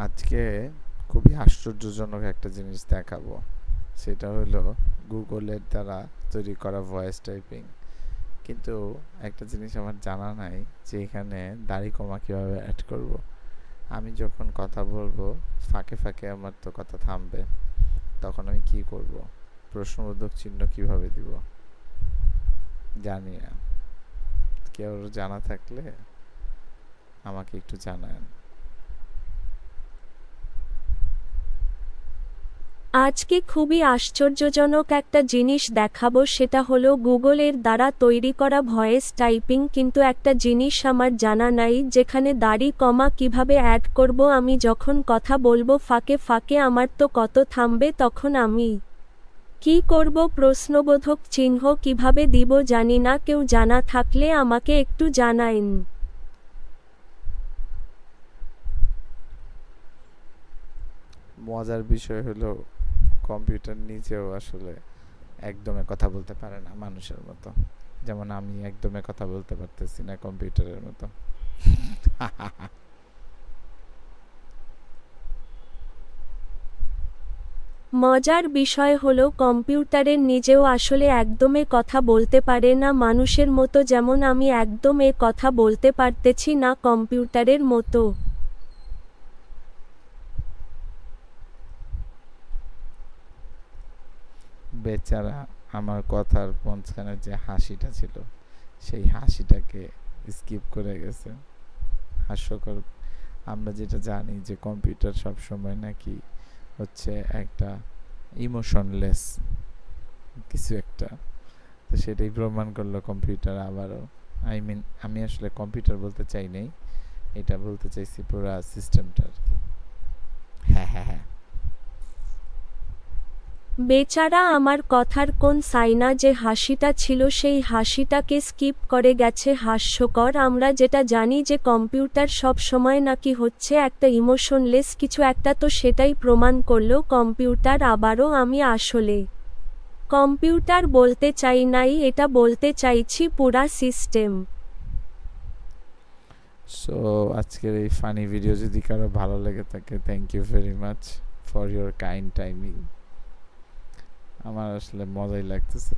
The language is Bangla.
আজকে খুবই আশ্চর্যজনক একটা জিনিস দেখাবো। সেটা হলো গুগলের দ্বারা তৈরি করা ভয়েস টাইপিং। কিন্তু একটা জিনিস আমার জানা নাই যে এখানে দাড়ি কমা কিভাবে অ্যাড করব। আমি যখন কথা বলবো ফাঁকে ফাঁকে আমার তো কথা থামবে, তখন আমি কি করব? প্রশ্নবোধক চিহ্ন কিভাবে দিব জানি না। কেউ জানা থাকলে আমাকে একটু জানান। আজকে খুবই আশ্চর্যজনক একটা জিনিস দেখাবো, সেটা হলো গুগলের দ্বারা তৈরি করা ভয়েস টাইপিং। কিন্তু একটা জিনিস আমার জানা নাই, যেখানে দাড়ি কমা কিভাবে অ্যাড করব। আমি যখন কথা বলবো ফাঁকে ফাঁকে আমার তো কত থামবে, তখন আমি কি করব? প্রশ্নবোধক চিহ্ন কিভাবে দিব জানি না, কেউ জানা থাকলে আমাকে একটু জানাইন। মজার বিষয় হলো কম্পিউটার নিজেও আসলে একদমে কথা বলতে পারে না মানুষের মতো। যেমন আমি একদমে কথা বলতে পারতেছি না কম্পিউটারের মতো। মজার বিষয় হলো কম্পিউটারের নিজেও আসলে একদমে কথা বলতে পারে না মানুষের মতো, যেমন আমি একদমে কথা বলতে পারতেছি না কম্পিউটারের মতো। বেচারা আমার কথার মাঝখানে যে হাসিটা ছিল সেই হাসিটাকে স্কিপ করে গেছে। হাস্যকর। আমরা যেটা জানি যে কম্পিউটার সব সময় নাকি হচ্ছে একটা ইমোশনলেস কিছু একটা, তো সেটাই প্রমাণ করলো কম্পিউটার আবারও। আমি আসলে কম্পিউটার বলতে চাই নাই, এটা বলতে চাইছি পুরো সিস্টেমটা আর কি। হ্যাঁ হ্যাঁ হ্যাঁ। বেচারা আমার কথার কোন সাইনা যে হাসিটা ছিল সেই হাসিটাকে স্কিপ করে গেছে। হাস্যকর। আমরা যেটা জানি যে কম্পিউটার সব সময় নাকি হচ্ছে একটা ইমোশনলেস কিছু একটা, তো সেটাই প্রমাণ করলো কম্পিউটার আবারও। আমি আসলে কম্পিউটার বলতে চাই নাই, এটা বলতে চাইছি পুরা সিস্টেম। সো আজকের এই ফানি ভিডিও যদি কারো ভালো লেগে থাকে, thank you very much for your kind timing. আমার আসলে মজাই লাগতেছে।